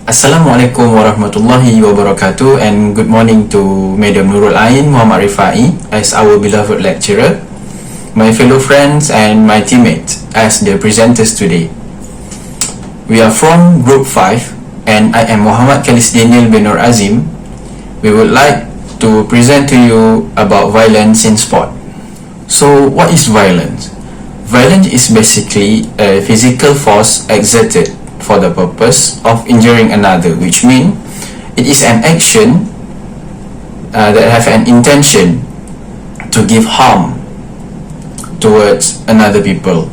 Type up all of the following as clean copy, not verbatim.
Assalamualaikum warahmatullahi wabarakatuh, and good morning to Madam Nurul Ain Muhammad Rifai as our beloved lecturer, my fellow friends and my teammates as the presenters today. We are from Group 5 and I am Muhammad Khalis Daniel bin Nur Azim. We would like to present to you about violence in sport. So what is violence? Violence is basically a physical force exerted for the purpose of injuring another, which means it is an action that have an intention to give harm towards another people,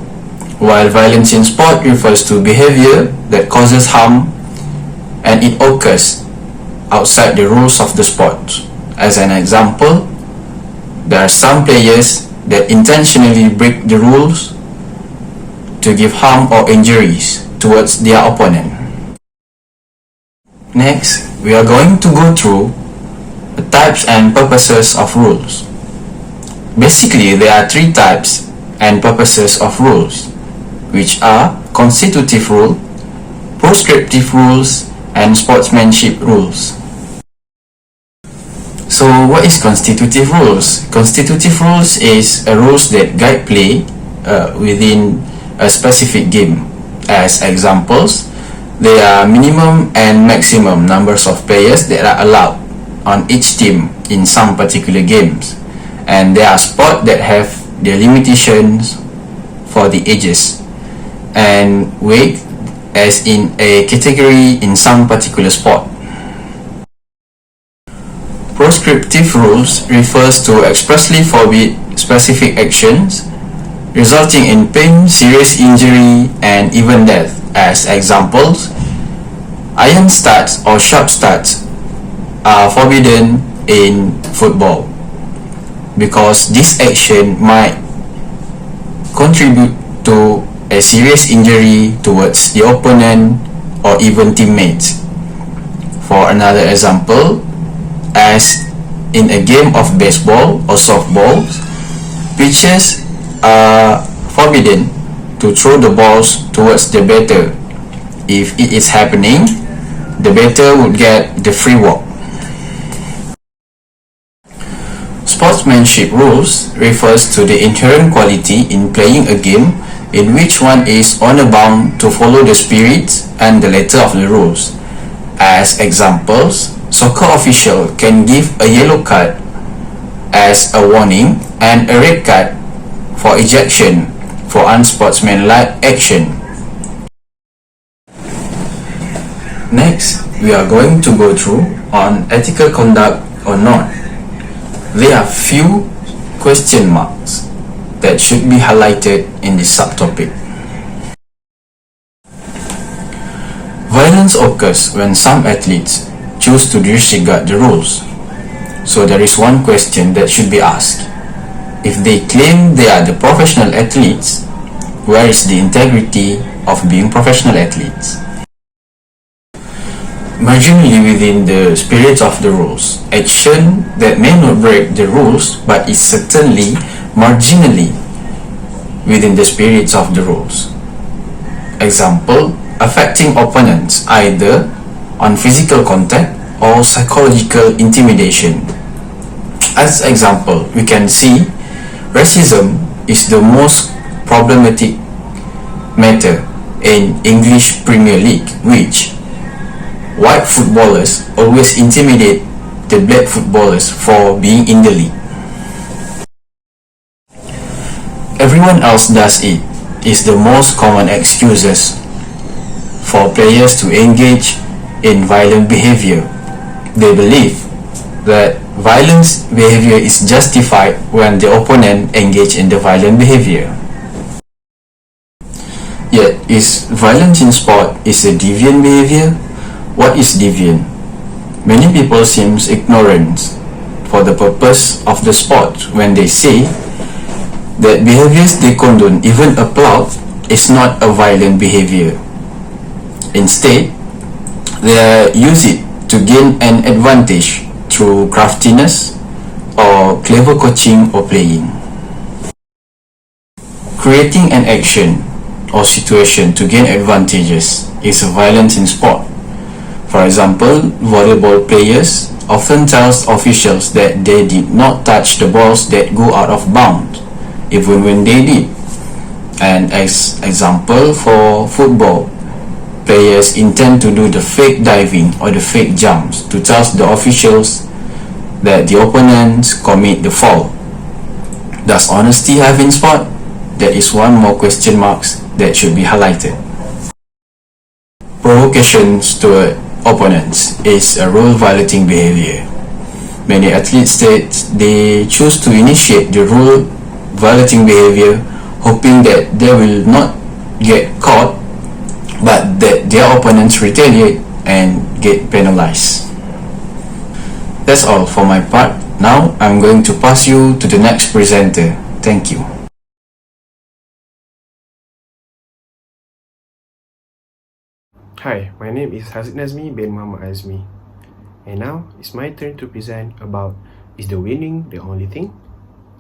while violence in sport refers to behavior that causes harm and it occurs outside the rules of the sport. As an example, there are some players that intentionally break the rules to give harm or injuries towards their opponent. Next, we are going to go through the types and purposes of rules. Basically, there are three types and purposes of rules, which are constitutive rule, prescriptive rules, and sportsmanship rules. So what is constitutive rules? Constitutive rules is a rules that guide play within a specific game. As examples, there are minimum and maximum numbers of players that are allowed on each team in some particular games, and there are sports that have their limitations for the ages and weight as in a category in some particular sport. Prescriptive rules refers to expressly forbid specific actions resulting in pain, serious injury, and even death. As examples, iron starts or sharp starts are forbidden in football because this action might contribute to a serious injury towards the opponent or even teammates. For another example, as in a game of baseball or softball, pitchers are forbidden to throw the balls towards the batter. If it is happening, the batter would get the free walk. Sportsmanship rules refers to the inherent quality in playing a game in which one is honor bound to follow the spirit and the letter of the rules. As examples, soccer official can give a yellow card as a warning and a red card for ejection for unsportsmanlike action. Next, we are going to go through on ethical conduct or not. There are few question marks that should be highlighted in this subtopic. Violence occurs when some athletes choose to disregard the rules. So there is one question that should be asked. If they claim they are the professional athletes, where is the integrity of being professional athletes? Marginally within the spirit of the rules, action that may not break the rules but is certainly marginally within the spirits of the rules. Example, affecting opponents either on physical contact or psychological intimidation. As example, we can see racism is the most problematic matter in English Premier League, which white footballers always intimidate the black footballers for being in the league. Everyone else does it is the most common excuses for players to engage in violent behavior. They believe that violent behavior is justified when the opponent engage in the violent behavior. Yet, is violence in sport is a deviant behavior? What is deviant? Many people seem ignorant for the purpose of the sport when they say that behaviors they condone, even applaud, is not a violent behavior. Instead, they use it to gain an advantage through craftiness or clever coaching or playing. Creating an action or situation to gain advantages is violence in sport. For example, volleyball players often tell officials that they did not touch the balls that go out of bounds, even when they did. And as example, for football, players intend to do the fake diving or the fake jumps to tell the officials that the opponents commit the foul. Does honesty have in sport? That is one more question marks that should be highlighted. Provocations to opponents is a rule-violating behavior. Many athletes state they choose to initiate the rule-violating behavior hoping that they will not get caught, but that their opponents retaliate and get penalized. That's all for my part. Now I'm going to pass you to the next presenter. Thank you. Hi, my name is Hazid Nazmi bin Muhammad Azmi, and now it's my turn to present about is the winning the only thing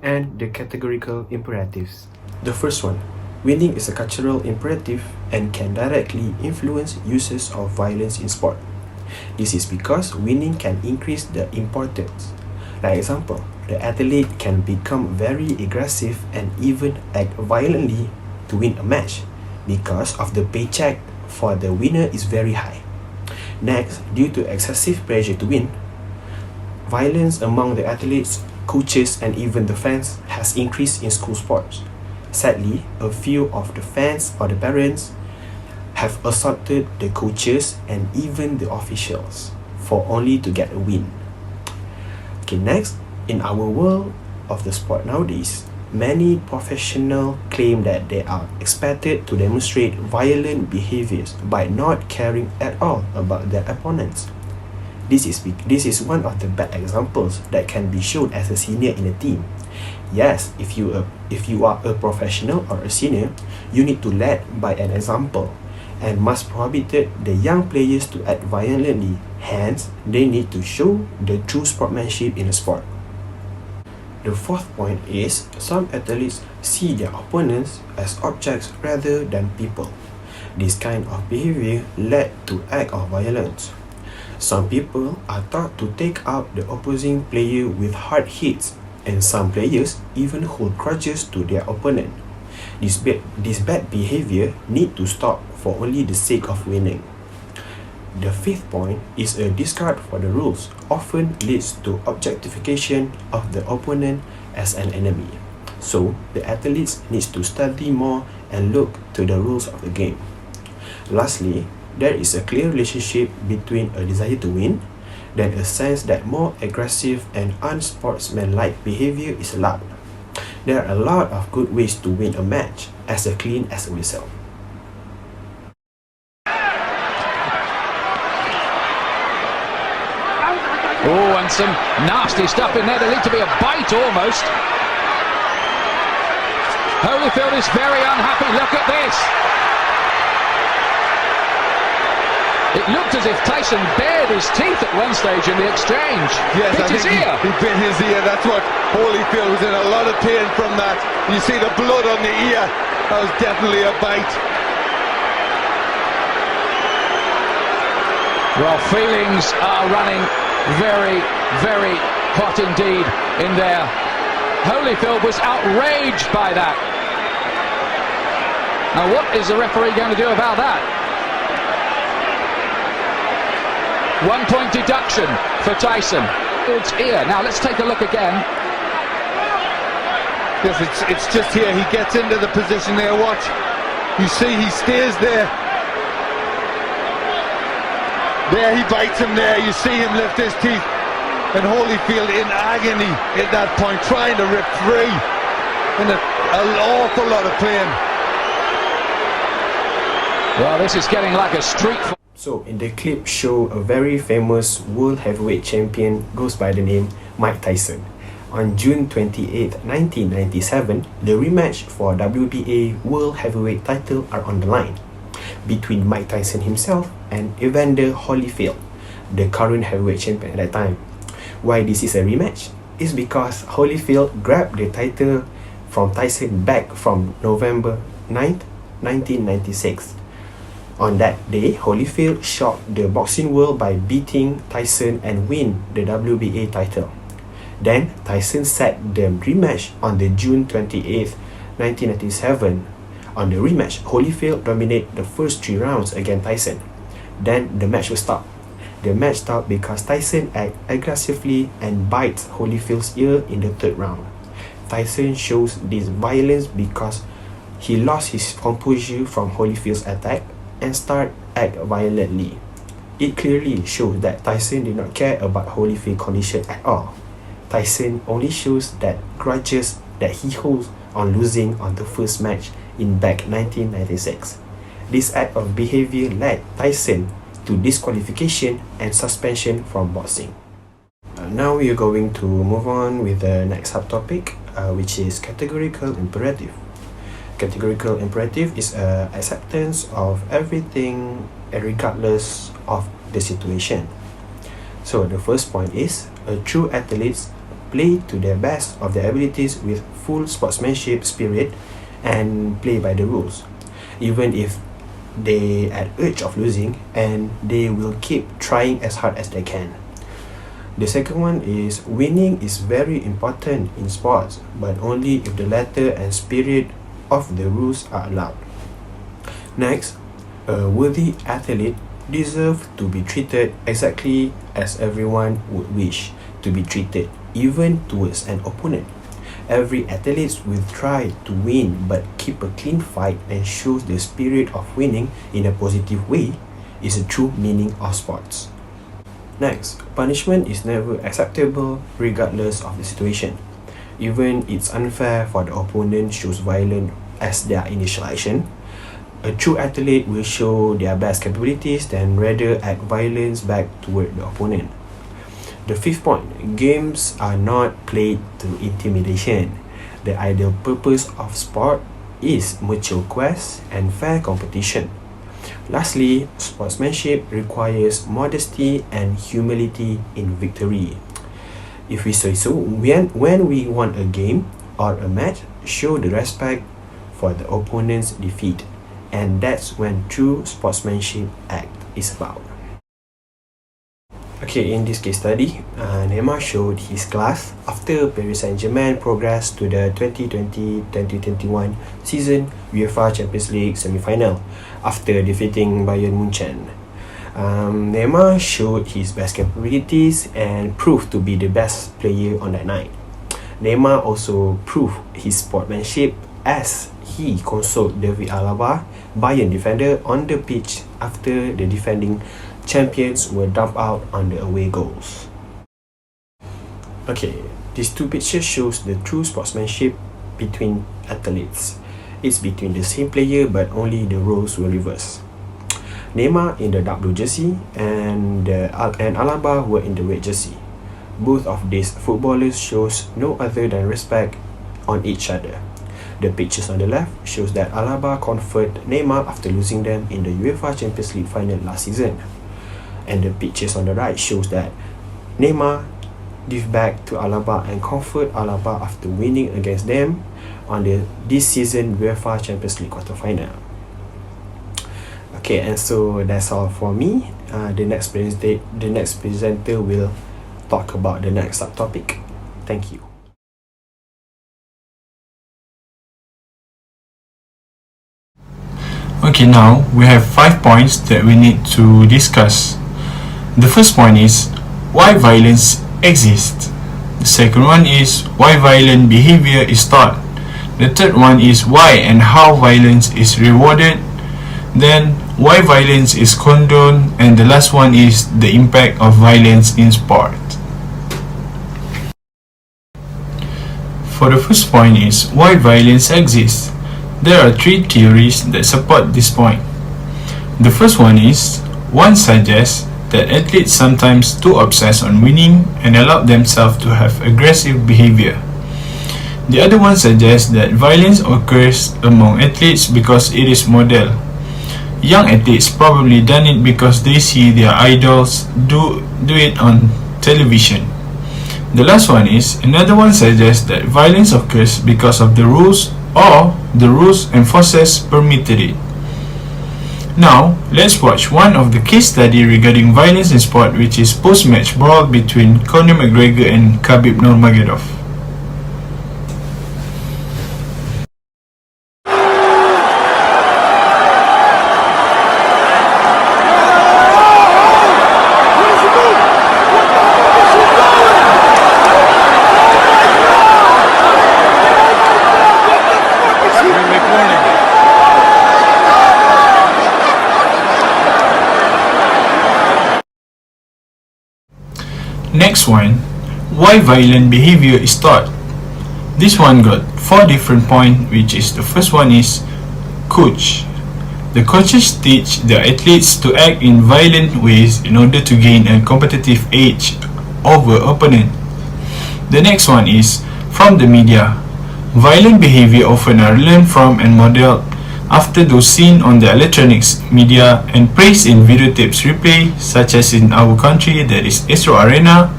and the categorical imperatives. The first one, winning is a cultural imperative and can directly influence uses of violence in sport. This is because winning can increase the importance. Like example, the athlete can become very aggressive and even act violently to win a match because of the paycheck for the winner is very high. Next, due to excessive pressure to win, violence among the athletes, coaches, and even the fans has increased in school sports. Sadly, a few of the fans or the parents have assaulted the coaches and even the officials for only to get a win. Okay, next, in our world of the sport nowadays, many professionals claim that they are expected to demonstrate violent behaviors by not caring at all about their opponents. This is one of the bad examples that can be shown as a senior in a team. Yes, if you are a professional or a senior, you need to lead by an example and must prohibit the young players to act violently. Hence, they need to show the true sportsmanship in a sport. The fourth point is some athletes see their opponents as objects rather than people. This kind of behavior led to acts of violence. Some people are taught to take out the opposing player with hard hits, and some players even hold grudges to their opponent. This bad behavior need to stop for only the sake of winning. The fifth point is a discard for the rules often leads to objectification of the opponent as an enemy. So, the athletes needs to study more and look to the rules of the game. Lastly, there is a clear relationship between a desire to win and a sense that more aggressive and unsportsmanlike behavior is allowed. There are a lot of good ways to win a match as clean as a whistle. Oh, and some nasty stuff in there. There needs to be a bite almost. Holyfield is very unhappy. Look at this. It looked as if Tyson bared his teeth at one stage in the exchange. Yes, bit I his think ear. he bit his ear. That's what Holyfield was in a lot of pain from that. You see the blood on the ear. That was definitely a bite. Well, feelings are running very, very hot indeed in there. Holyfield was outraged by that. Now, what is the referee going to do about that? 1 point deduction for Tyson. It's here. Now, let's take a look again. Yes, it's just here. He gets into the position there. Watch. You see, he stays there. There, he bites him there. You see him lift his teeth. And Holyfield in agony at that point, trying to rip free. And an awful lot of pain. Well, this is getting like a street fight. So in the clip show a very famous world heavyweight champion goes by the name Mike Tyson. On June 28, 1997, the rematch for WBA World Heavyweight title are on the line between Mike Tyson himself and Evander Holyfield, the current heavyweight champion at that time. Why this is a rematch? Is because Holyfield grabbed the title from Tyson back from November 9th, 1996. On that day, Holyfield shocked the boxing world by beating Tyson and win the WBA title. Then, Tyson set the rematch on the June 28th, 1997. On the rematch, Holyfield dominated the first 3 rounds against Tyson. Then, the match was stopped. The match stopped because Tyson acted aggressively and bites Holyfield's ear in the 3rd round. Tyson shows this violence because he lost his composure from Holyfield's attack and started act violently. It clearly shows that Tyson did not care about Holyfield's condition at all. Tyson only shows that grudges that he holds on losing on the first match in back 1996. This act of behavior led Tyson to disqualification and suspension from boxing. Now we are going to move on with the next subtopic, which is categorical imperative. Categorical imperative is acceptance of everything regardless of the situation. So the first point is, a true athletes play to their best of their abilities with full sportsmanship spirit and play by the rules, even if they at urge of losing, and they will keep trying as hard as they can. The second one is, winning is very important in sports, but only if the letter and spirit of the rules are allowed. Next, a worthy athlete deserves to be treated exactly as everyone would wish to be treated, even towards an opponent. Every athlete will try to win but keep a clean fight and shows the spirit of winning in a positive way is a true meaning of sports. Next, punishment is never acceptable regardless of the situation. Even it's unfair for the opponent shows violence as their initial action, a true athlete will show their best capabilities than rather act violence back toward the opponent. The fifth point, games are not played through intimidation. The ideal purpose of sport is mutual quest and fair competition. Lastly, sportsmanship requires modesty and humility in victory. If we say so, when we won a game or a match, show the respect for the opponent's defeat, and that's when true sportsmanship act is about. Okay, in this case study, Neymar showed his class after Paris Saint-Germain progressed to the 2020-2021 season UEFA Champions League semi-final after defeating Bayern Munchen. Neymar showed his best capabilities and proved to be the best player on that night. Neymar also proved his sportsmanship as he consoled David Alaba, Bayern defender, on the pitch after the defending champions were dumped out on the away goals. Okay, these two pictures shows the true sportsmanship between athletes. It's between the same player but only the roles were reversed. Neymar in the dark blue jersey and Alaba were in the red jersey. Both of these footballers shows no other than respect on each other. The pictures on the left shows that Alaba comforted Neymar after losing them in the UEFA Champions League final last season. And the pictures on the right shows that Neymar give back to Alaba and comfort Alaba after winning against them on this season UEFA Champions League quarterfinal. Okay, and so that's all for me. The next presenter will talk about the next subtopic. Thank you. Okay, now we have 5 points that we need to discuss. The first point is why violence exists. The second one is why violent behavior is taught. The third one is why and how violence is rewarded. Then why violence is condoned, and the last one is the impact of violence in sport. For the first point is why violence exists. There are 3 theories that support this point. The first one is one suggests that athletes sometimes too obsessed on winning and allow themselves to have aggressive behavior. The other one suggests that violence occurs among athletes because it is model. Young athletes probably done it because they see their idols do it on television. The last one is another one suggests that violence occurs because of the rules or the rules and forces permitted it. Now, let's watch one of the case study regarding violence in sport, which is post-match brawl between Conor McGregor and Khabib Nurmagomedov. Next one, why violent behavior is taught. This one got 4 different points, which is the first one is coach. The coaches teach their athletes to act in violent ways in order to gain a competitive edge over opponent. The next one is from the media. Violent behavior often are learned from and modeled after those seen on the electronics media and praised in videotapes replay, such as in our country that is Astro Arena,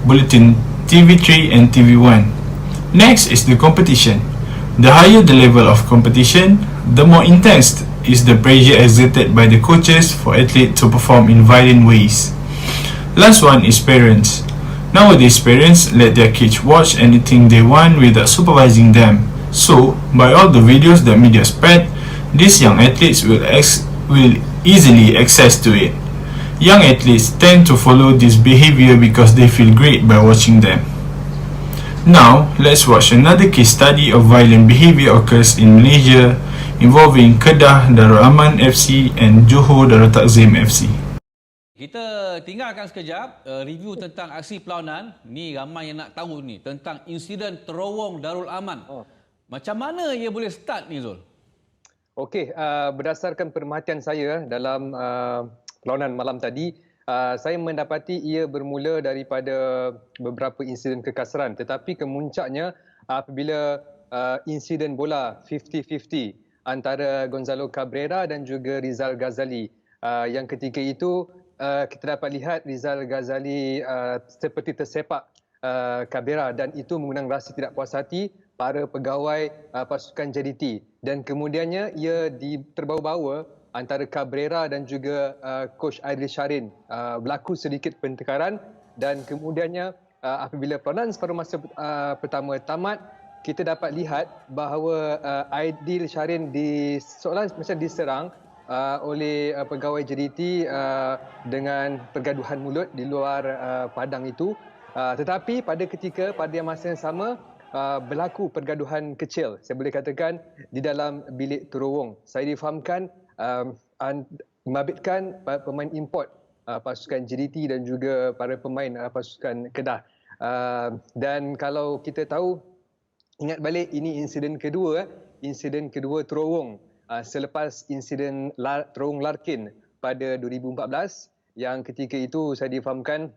Bulletin TV3 and TV1. Next is the competition. The higher the level of competition, the more intense is the pressure exerted by the coaches for athletes to perform in violent ways. Last one is parents. Nowadays parents let their kids watch anything they want without supervising them. So, by all the videos that media spread, these young athletes will easily access to it. Young athletes tend to follow this behavior because they feel great by watching them. Now, let's watch another case study of violent behavior occurs in Malaysia involving Kedah Darul Aman FC and Johor Darul Takzim FC. Kita tinggalkan sekejap review tentang aksi perlawanan. Ni ramai yang nak tahu ni tentang insiden terowong Darul Aman. Macam mana ia boleh start ni, Zul? Okey, berdasarkan perhatian saya dalam perlawanan malam tadi, saya mendapati ia bermula daripada beberapa insiden kekasaran, tetapi kemuncaknya apabila insiden bola 50-50 antara Gonzalo Cabrera dan juga Rizal Ghazali. Yang ketika itu kita dapat lihat Rizal Ghazali seperti tersepak Cabrera dan itu mengundang rasa tidak puas hati para pegawai pasukan JDT, dan kemudiannya ia terbawa-bawa antara Cabrera dan juga coach Aidil Sharin. Berlaku sedikit pertengkaran dan kemudiannya apabila perlawanan separuh masa pertama tamat, kita dapat lihat bahawa Aidil Sharin seolah macam diserang oleh pegawai JDT dengan pergaduhan mulut di luar padang itu. Tetapi pada masa yang sama berlaku pergaduhan kecil, saya boleh katakan, di dalam bilik terowong. Saya difahamkan membabitkan pemain import pasukan JDT dan juga para pemain pasukan Kedah. Dan kalau kita tahu, ingat balik, ini insiden kedua terowong selepas insiden terowong Larkin pada 2014, yang ketika itu saya difahamkan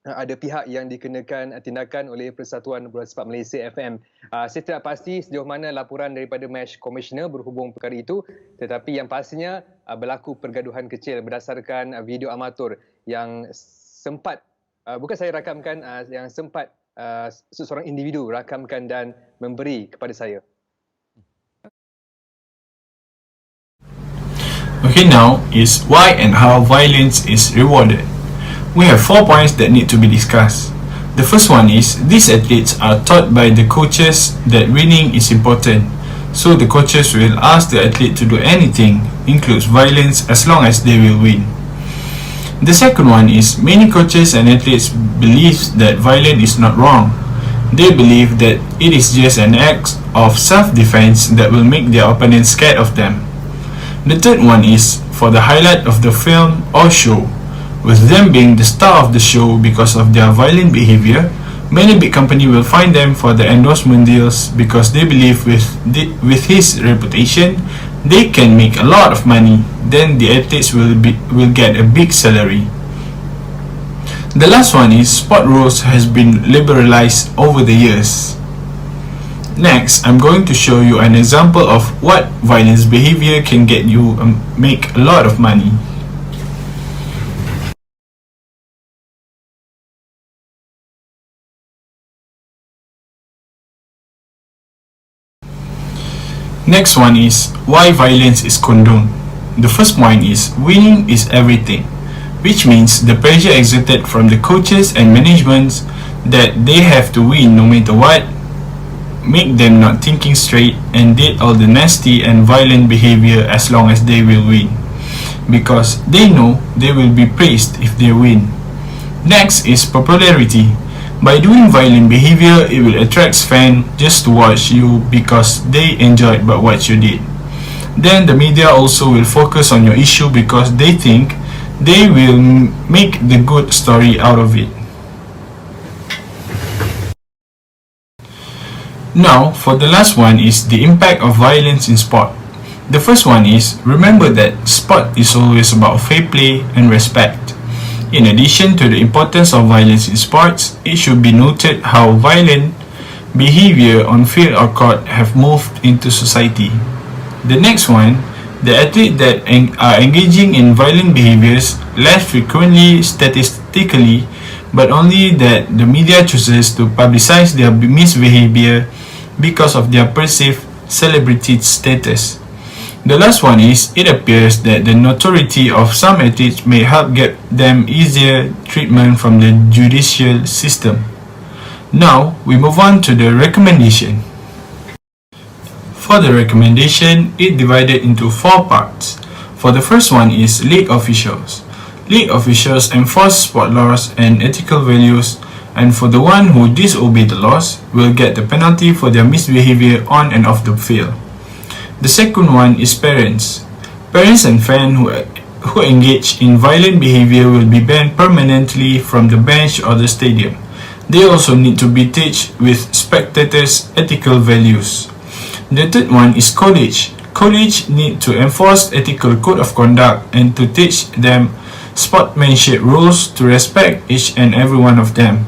ada pihak yang dikenakan tindakan oleh Persatuan Bola Sepak Malaysia FM. Saya tidak pasti sejauh mana laporan daripada Match Commissioner berhubung perkara itu, tetapi yang pastinya berlaku pergaduhan kecil berdasarkan video amatur yang sempat, bukan saya rakamkan, yang sempat seseorang individu rakamkan dan memberi kepada saya. Okay, now is why and how violence is rewarded. We have 4 points that need to be discussed. The first one is these athletes are taught by the coaches that winning is important. So the coaches will ask the athlete to do anything, includes violence, as long as they will win. The second one is many coaches and athletes believe that violence is not wrong. They believe that it is just an act of self-defense that will make their opponents scared of them. The third one is for the highlight of the film or show, with them being the star of the show because of their violent behavior. Many big companies will find them for the endorsement deals because they believe with his reputation, they can make a lot of money. Then the athletes will get a big salary. The last one is sport rules has been liberalized over the years. Next, I'm going to show you an example of what violence behavior can get you make a lot of money. Next one is why violence is condoned. The first point is winning is everything, which means the pressure exerted from the coaches and managements that they have to win no matter what, make them not thinking straight and did all the nasty and violent behavior as long as they will win, because they know they will be praised if they win. Next is popularity. By doing violent behavior, it will attract fans just to watch you because they enjoyed what you did. Then the media also will focus on your issue because they think they will make the good story out of it. Now, for the last one is the impact of violence in sport. The first one is, remember that sport is always about fair play and respect. In addition to the importance of violence in sports, it should be noted how violent behavior on field or court have moved into society. The next one, the athletes that are engaging in violent behaviors less frequently statistically, but only that the media chooses to publicize their misbehavior because of their perceived celebrity status. The last one is, it appears that the notoriety of some athletes may help get them easier treatment from the judicial system. Now, we move on to the recommendation. For the recommendation, it divided into 4 parts. For the first one is league officials. League officials enforce sport laws and ethical values, and for the one who disobey the laws, will get the penalty for their misbehavior on and off the field. The second one is parents. Parents and fans who engage in violent behavior will be banned permanently from the bench or the stadium. They also need to be taught with spectators' ethical values. The third one is college. College need to enforce ethical code of conduct and to teach them sportsmanship rules to respect each and every one of them.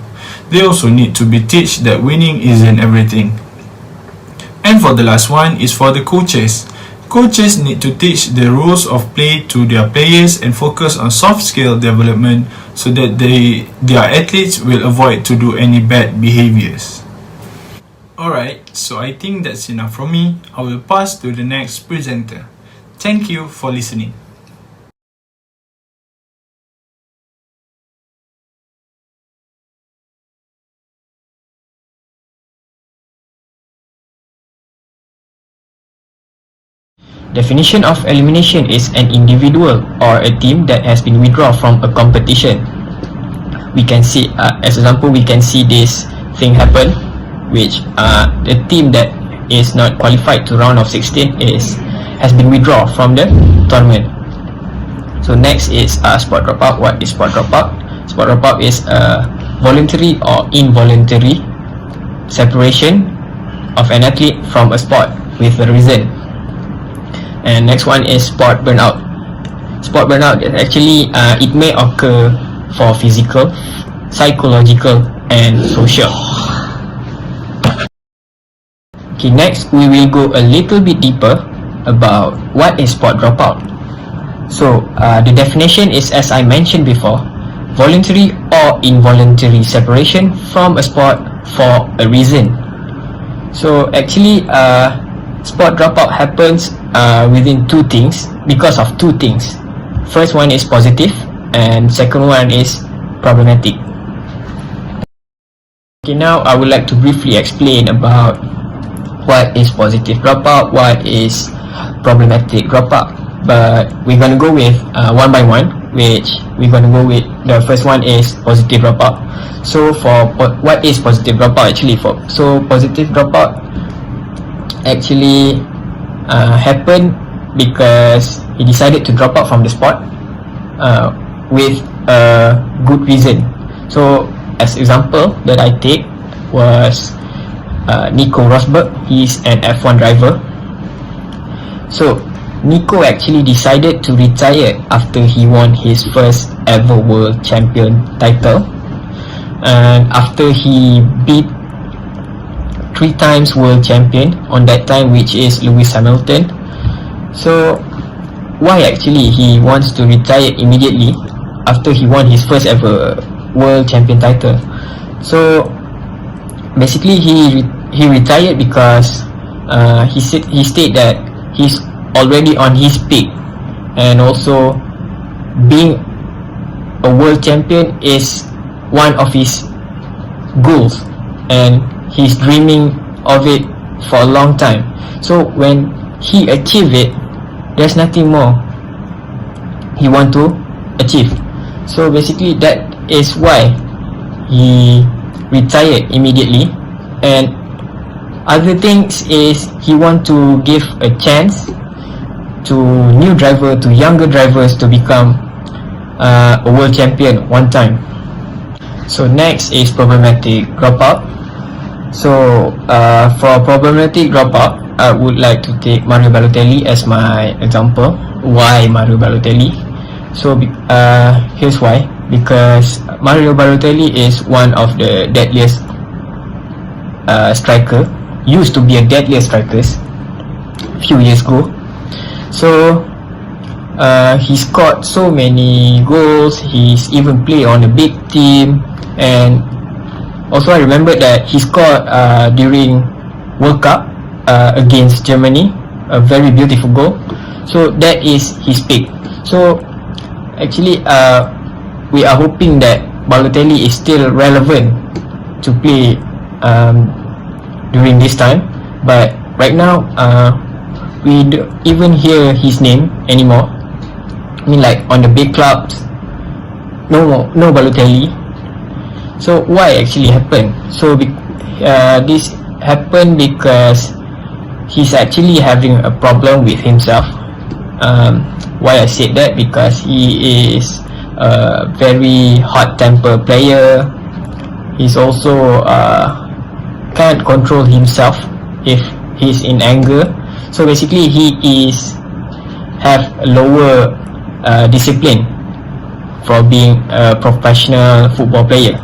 They also need to be taught that winning isn't everything. And for the last one is for the coaches. Coaches need to teach the rules of play to their players and focus on soft skill development so that their athletes will avoid to do any bad behaviors. Alright, so I think that's enough from me. I will pass to the next presenter. Thank you for listening. Definition of elimination is an individual or a team that has been withdrawn from a competition. We can see, as example, we can see this thing happen, which the team that is not qualified to round of 16 has been withdrawn from the tournament. So next is sport dropout. What is sport dropout? Sport dropout is a voluntary or involuntary separation of an athlete from a sport with a reason. And next one is sport burnout. Sport burnout is actually it may occur for physical, psychological, and social. Okay, next we will go a little bit deeper about what is sport dropout. So the definition is, as I mentioned before, voluntary or involuntary separation from a sport for a reason. So actually sport dropout happens within because of two things. First one is positive and second one is problematic. Okay, now I would like to briefly explain about what is positive dropout, what is problematic dropout. But we're gonna go with one by one, which we're gonna go with the first one is positive dropout. So for what is positive dropout actually? Positive dropout actually happened because he decided to drop out from the sport with a good reason. So as example that I take was Nico Rosberg. He's an F1 driver. So Nico actually decided to retire after he won his first ever world champion title, and after he beat 3 times world champion on that time, which is Lewis Hamilton. So why actually he wants to retire immediately after he won his first ever world champion title? So basically he retired because he stated that he's already on his peak, and also being a world champion is one of his goals, and he's dreaming of it for a long time. So when he achieved it, there's nothing more he want to achieve. So basically that is why he retired immediately. And other things is he want to give a chance to new driver, to younger drivers to become a world champion one time. So next is problematic dropout. So for problematic dropout, I would like to take Mario Balotelli as my example. Why Mario Balotelli? So here's why. Because Mario Balotelli is one of the deadliest striker. Used to be a deadliest strikers few years ago. So he scored so many goals. He's even played on a big team, and also I remember that he scored during World Cup against Germany, a very beautiful goal. So that is his peak. So actually we are hoping that Balotelli is still relevant to play during this time, but right now we don't even hear his name anymore. I mean, like on the big clubs, no Balotelli. So why actually happened? So this happened because he's actually having a problem with himself. Why I said that? Because he is a very hot-tempered player. He's also can't control himself if he's in anger. So basically he is have a lower discipline for being a professional football player.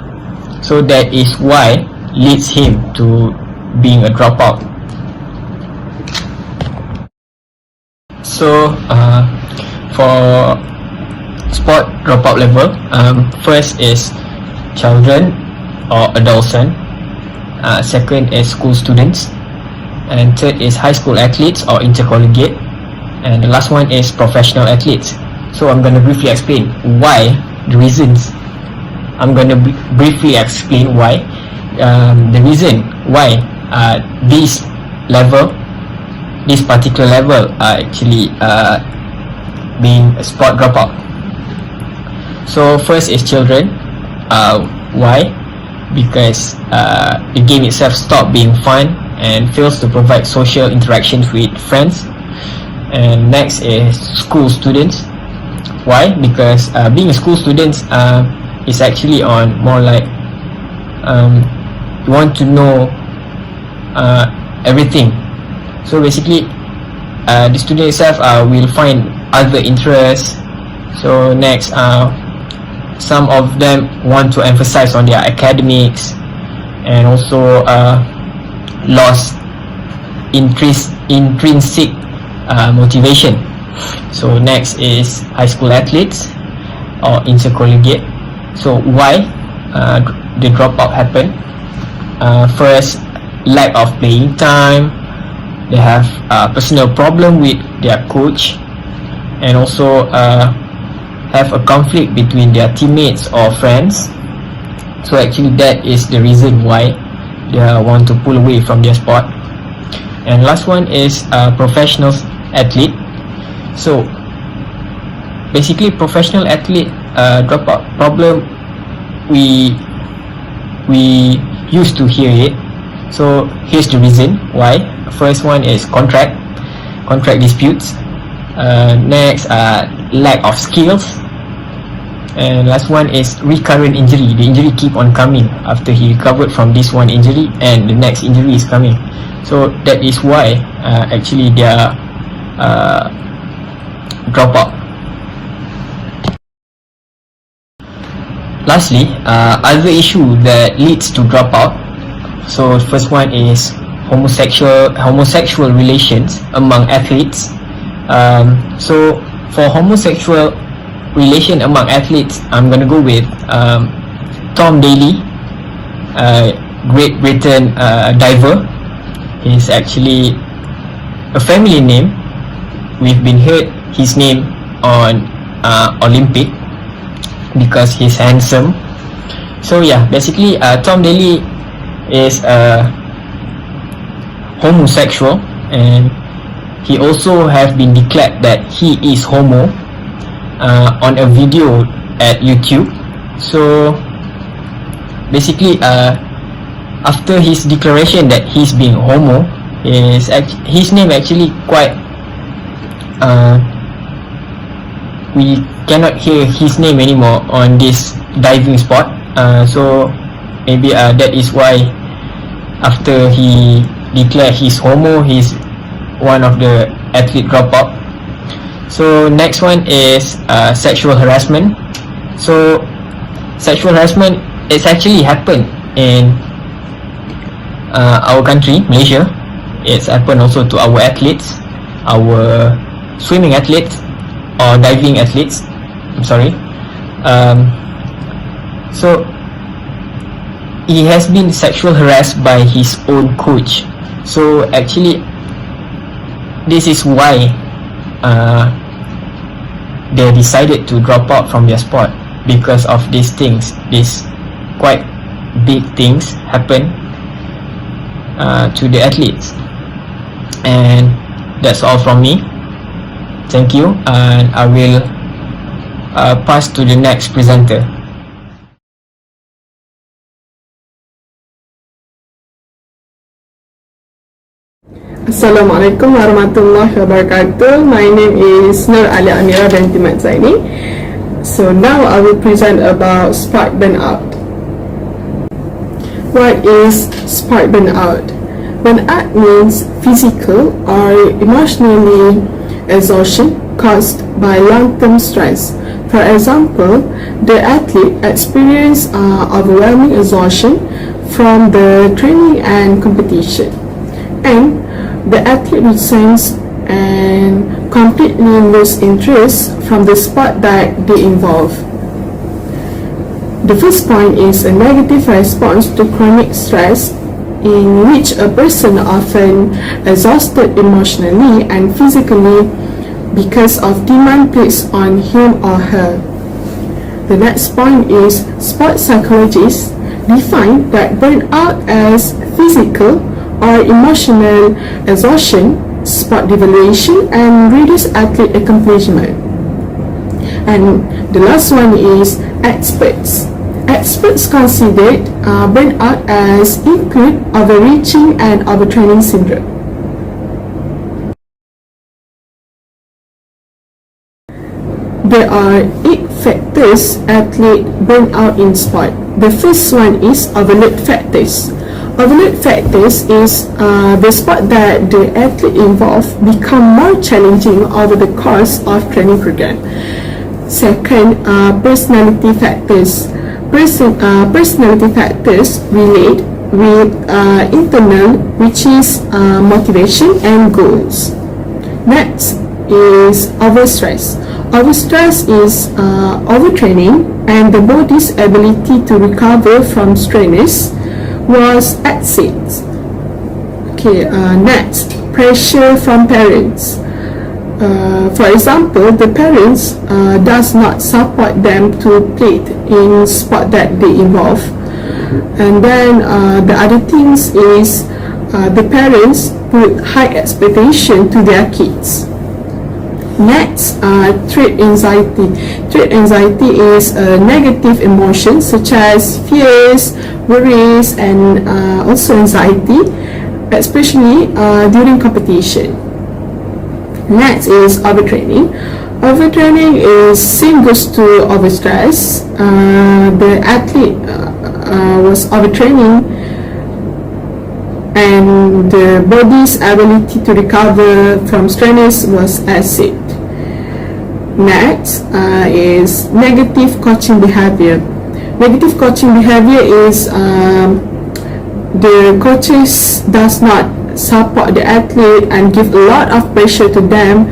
So that is why leads him to being a dropout. So for sport dropout level, first is children or adolescent, second is school students, and third is high school athletes or intercollegiate, and the last one is professional athletes. So I'm going to briefly explain why, the reasons. I'm going to briefly explain why the reason why this particular level are actually being a sport dropout. So first is children. Why? Because the game itself stopped being fun and fails to provide social interactions with friends. And next is school students. Why? Because being a school student is actually on more like you want to know everything. So basically the student itself will find other interests. So next, some of them want to emphasize on their academics, and also lost intrinsic motivation. So next is high school athletes or intercollegiate. So why the dropout happened? First, lack of playing time. They have a personal problem with their coach, and also have a conflict between their teammates or friends. So actually that is the reason why they want to pull away from their sport. And last one is professional athlete. So basically, professional athlete dropout problem, we used to hear it. So here's the reason why. First one is contract disputes. Next, lack of skills. And last one is recurrent injury. The injury keep on coming after he recovered from this one injury, and the next injury is coming. So that is why actually they are drop out. Lastly, other issue that leads to dropout. So first one is homosexual relations among athletes. So for homosexual relation among athletes, I'm gonna go with Tom Daley, Great Britain diver. He's actually a family name. We've been heard his name on Olympic because he's handsome. So yeah, basically Tom Daley is homosexual, and he also have been declared that he is homo on a video at YouTube. So basically after his declaration that he's being homo, his name actually quite we cannot hear his name anymore on this diving spot. So maybe that is why after he declared he's homo, he's one of the athlete dropout. So next one is sexual harassment. So sexual harassment, it's actually happened in our country, Malaysia. It's happened also to our athletes, our swimming athletes or diving athletes. I'm sorry. So he has been sexual harassed by his own coach. So actually, this is why they decided to drop out from their sport, because of these things. These quite big things happen to the athletes. And that's all from me. Thank you, and I will pass to the next presenter. Assalamualaikum warahmatullahi wabarakatuh. My name is Nur Ali Amira binti Mat Zaini. So now I will present about sport burnout. What is sport burnout? Burnout means physical or emotionally exhaustion caused by long-term stress. For example, the athlete experiences overwhelming exhaustion from the training and competition, and the athlete resigns and completely lose interest from the sport that they involve. The first point is a negative response to chronic stress, in which a person often exhausted emotionally and physically because of demand placed on him or her. The next point is sports psychologists define that burnout as physical or emotional exhaustion, sport devaluation, and reduced athlete accomplishment. And the last one is experts. Experts consider burnout as include overreaching and overtraining syndrome. There are 8 factors athlete burnout in sport. The first one is overload factors. Overload factors is the sport that the athlete involved become more challenging over the course of training program. Second, personality factors. Personality factors relate with internal, which is motivation and goals. Next is overstress. Overstress is overtraining, and the body's ability to recover from strains was at 6. Okay, next, pressure from parents. For example, the parents does not support them to play in sport that they involve. And then the other things is the parents put high expectation to their kids. Next, trait anxiety. Trait anxiety is a negative emotion such as fears, worries, and also anxiety, especially during competition. Next is overtraining. Overtraining is same goes to overstress. The athlete was overtraining, and the body's ability to recover from stress was acid. Next is negative coaching behavior. Negative coaching behavior is the coaches does not support the athlete and give a lot of pressure to them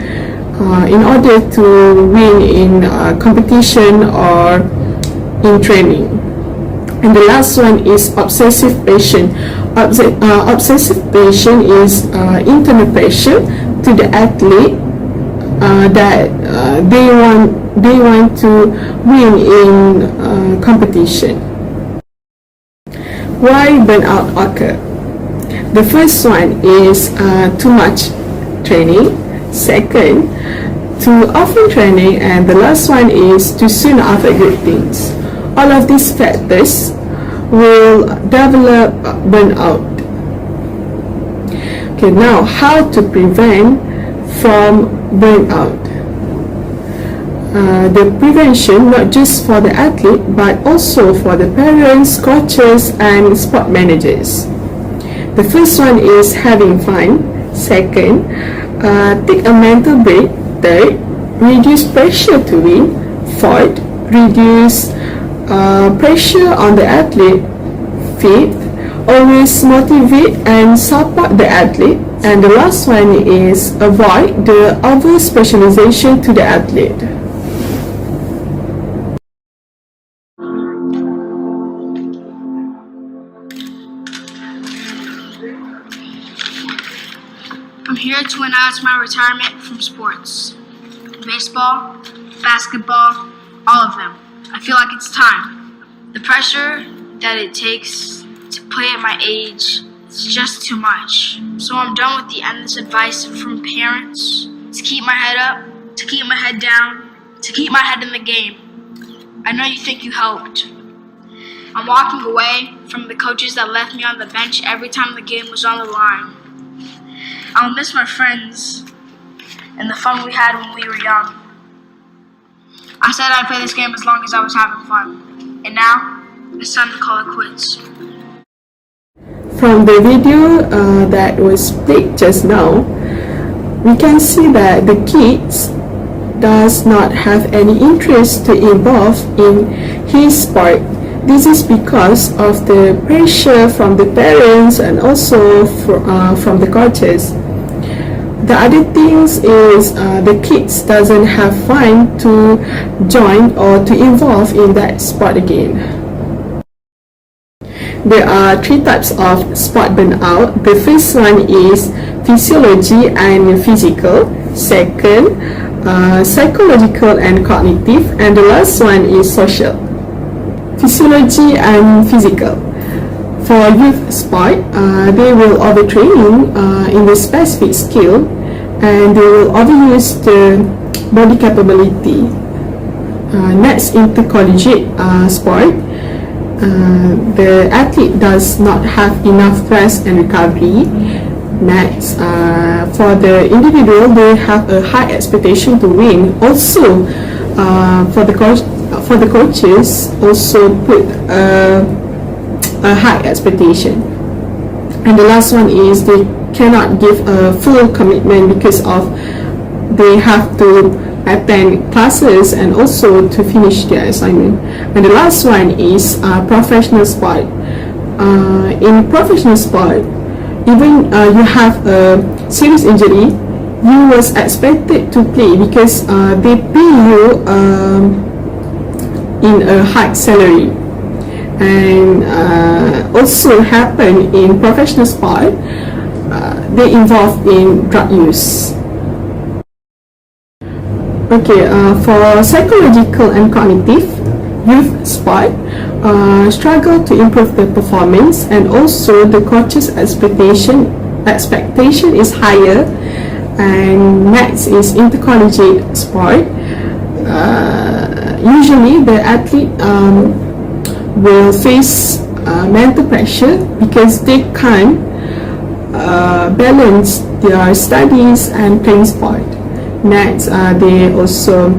in order to win in competition or in training. And the last one is obsessive passion. Obsessive passion is internal pressure to the athlete that they want to win in competition. Why burnout occur? The first one is too much training. Second, too often training, and the last one is too soon after good things. All of these factors will develop burnout. Okay, now how to prevent from burnout? The prevention not just for the athlete but also for the parents, coaches, and sport managers. The first one is having fun. Second, take a mental break. Third, reduce pressure to win. Fourth, reduce pressure on the athlete. Fifth, always motivate and support the athlete. And the last one is avoid the over specialization to the athlete. I'm here to announce my retirement from sports. Baseball, basketball, all of them. I feel like it's time. The pressure that it takes to play at my age is just too much. So I'm done with the endless advice from parents to keep my head up, to keep my head down, to keep my head in the game. I know you think you helped. I'm walking away from the coaches that left me on the bench every time the game was on the line. I'll miss my friends and the fun we had when we were young. I said I'd play this game as long as I was having fun. And now, it's time to call it quits. From the video that was played just now, we can see that the kids does not have any interest to involve in his sport. This is because of the pressure from the parents and also from the coaches. The other things is the kids doesn't have fun to join or to involve in that sport again. There are three types of sport burnout. The first one is physiology and physical. Second, psychological and cognitive. And the last one is social. Physiology and physical. For youth sport, they will overtraining in the specific skill, and they will overuse the body capability. Next, intercollegiate sport, the athlete does not have enough rest and recovery. Next, for the individual, they have a high expectation to win. Also, for the coaches, also put a high expectation. And the last one is they cannot give a full commitment because of they have to attend classes and also to finish their assignment. And the last one is professional sport. In professional sport, even you have a serious injury, you was expected to play because they pay you in a high salary. And also happen in professional sport, they involve in drug use. Okay, for psychological and cognitive, youth sport struggle to improve their performance, and also the coach's expectation is higher. And next is intercollegiate sport. Usually the athlete will face mental pressure because they can't balance their studies and playing sport. Next, they also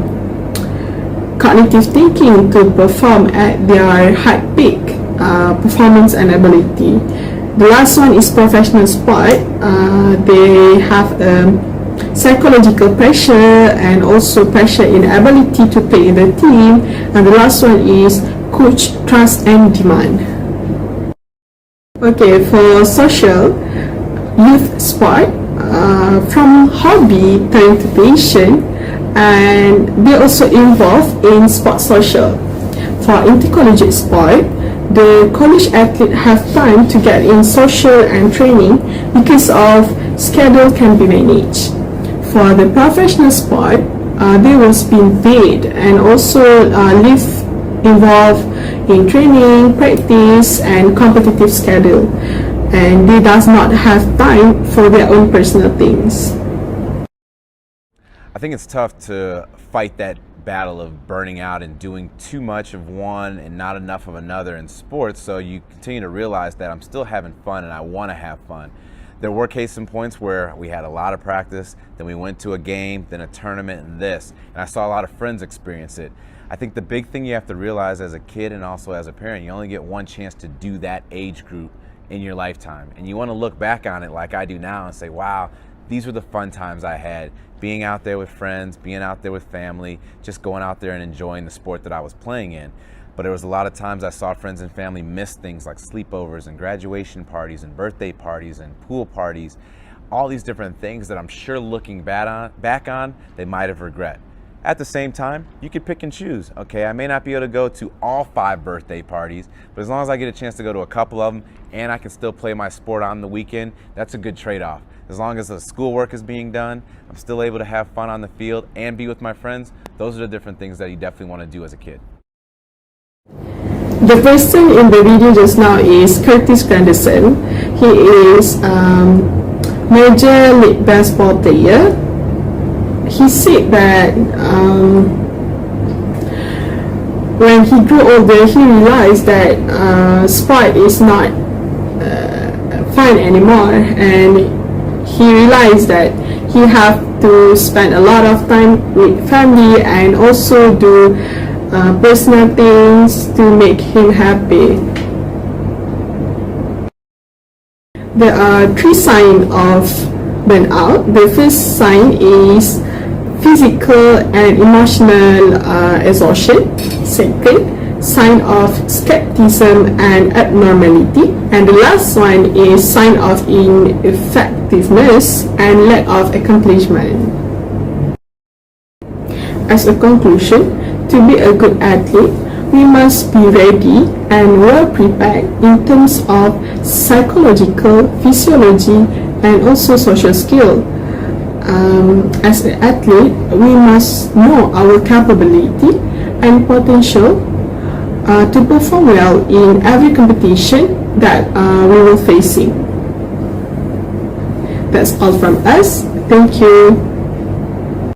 cognitive thinking to perform at their high peak performance and ability. The last one is professional sport. They have psychological pressure and also pressure in ability to play in the team. And the last one is coach trust and demand. Okay, for social, youth sport, from hobby turn to passion, and they also involved in sport social. For intercollegiate sport, the college athlete have time to get in social and training because of schedule can be managed. For the professional sport, they was being paid and also live involved in training, practice, and competitive schedule, and they does not have time for their own personal things. I think it's tough to fight that battle of burning out and doing too much of one and not enough of another in sports, so you continue to realize that I'm still having fun and I want to have fun. There were case in points where we had a lot of practice, then we went to a game, then a tournament, and this, and I saw a lot of friends experience it. I think the big thing you have to realize as a kid and also as a parent, you only get one chance to do that age group in your lifetime, and you want to look back on it like I do now and say, wow, these were the fun times I had, being out there with friends, being out there with family, just going out there and enjoying the sport that I was playing in. But there was a lot of times I saw friends and family miss things like sleepovers and graduation parties and birthday parties and pool parties, all these different things that I'm sure looking back on, they might have regret. At the same time, you could pick and choose, okay? I may not be able to go to all 5 birthday parties, but as long as I get a chance to go to a couple of them and I can still play my sport on the weekend, that's a good trade-off. As long as the schoolwork is being done, I'm still able to have fun on the field and be with my friends. Those are the different things that you definitely want to do as a kid. The person in the video just now is Curtis Granderson. He is Major League Baseball player. He said that when he grew older, he realized that sport is not fun anymore, and he realized that he have to spend a lot of time with family and also do personal things to make him happy. There are 3 signs of burnout. The first sign is physical and emotional exhaustion. Second, sign of skepticism and abnormality. And the last one is sign of ineffectiveness and lack of accomplishment. As a conclusion, to be a good athlete, we must be ready and well prepared in terms of psychological, physiology, and also social skill. As an athlete, we must know our capability and potential to perform well in every competition that we will facing. That's all from us. Thank you.